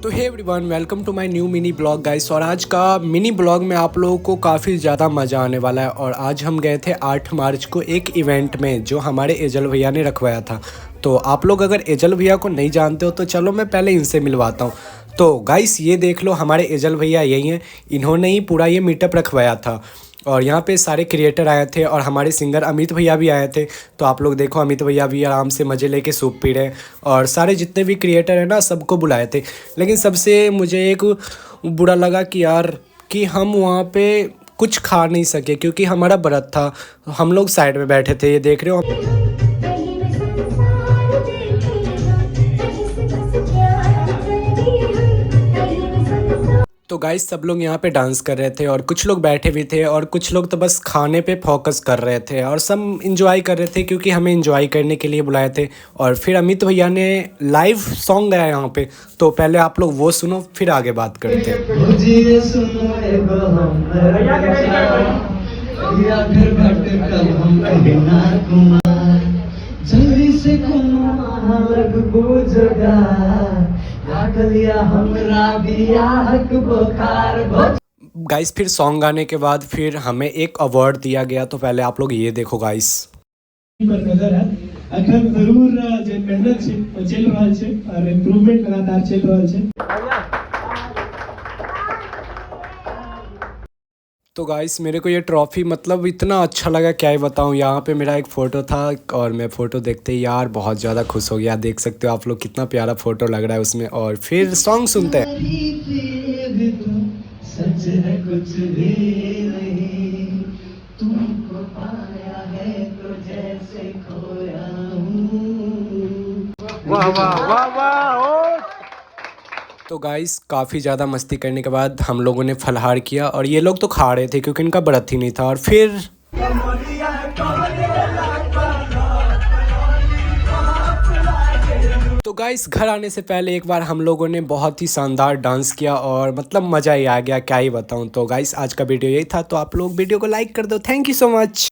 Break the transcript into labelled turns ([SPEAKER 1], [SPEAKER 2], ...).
[SPEAKER 1] तो hey everyone, welcome to my new mini blog guys. और आज का मिनी ब्लॉग में आप लोगों को काफ़ी ज़्यादा मज़ा आने वाला है। और आज हम गए थे 8 मार्च को एक इवेंट में जो हमारे एजल भैया ने रखवाया था। तो आप लोग अगर एजल भैया को नहीं जानते हो तो चलो मैं पहले इनसे मिलवाता हूँ। तो गाइस ये देख लो, हमारे एजल भैया यही हैं। इन्होंने ही पूरा ये मीटअप रखवाया था और यहाँ पे सारे क्रिएटर आए थे और हमारे सिंगर अमित भैया भी आए थे। तो आप लोग देखो, अमित भैया भी आराम से मज़े लेके सूप पी रहे हैं और सारे जितने भी क्रिएटर हैं ना, सबको बुलाए थे। लेकिन सबसे मुझे एक बुरा लगा कि यार कि हम वहाँ पे कुछ खा नहीं सके क्योंकि हमारा व्रत था। हम लोग साइड में बैठे थे, ये देख रहे हो। तो गाइस सब लोग यहाँ पे डांस कर रहे थे और कुछ लोग बैठे भी थे और कुछ लोग तो बस खाने पे फोकस कर रहे थे और सब इंजॉय कर रहे थे क्योंकि हमें इंजॉय करने के लिए बुलाए थे। और फिर अमित भैया ने लाइव सॉन्ग गाया यहाँ पे, तो पहले आप लोग वो सुनो फिर आगे बात करते हैं। गाइस फिर सॉन्ग गाने के बाद फिर हमें एक अवार्ड दिया गया। तो पहले आप लोग ये देखो गाइस।
[SPEAKER 2] पर नजर है अखन जरूर जे मेहनत छै चल रहल छै और इम्प्रूवमेंट लगातार चल रहल छै।
[SPEAKER 1] तो गाइस मेरे को ये ट्रॉफ़ी मतलब इतना अच्छा लगा, क्या ही बताऊँ। यहाँ पे मेरा एक फ़ोटो था और मैं फ़ोटो देखते ही यार बहुत ज़्यादा खुश हो गया। देख सकते हो आप लोग कितना प्यारा फ़ोटो लग रहा है उसमें। और फिर सॉन्ग सुनते हैं।
[SPEAKER 2] सच है कुछ भी नहीं, तुमको पाया है तो जैसे खोया हूँ।
[SPEAKER 1] वाह वाह वाह वाह। तो गाइस काफ़ी ज़्यादा मस्ती करने के बाद हम लोगों ने फलाहार किया और ये लोग तो खा रहे थे क्योंकि इनका व्रत ही नहीं था। और फिर तो गाइस घर आने से पहले एक बार हम लोगों ने बहुत ही शानदार डांस किया और मतलब मज़ा ही आ गया, क्या ही बताऊं। तो गाइस आज का वीडियो यही था, तो आप लोग वीडियो को लाइक कर दो। Thank you so much.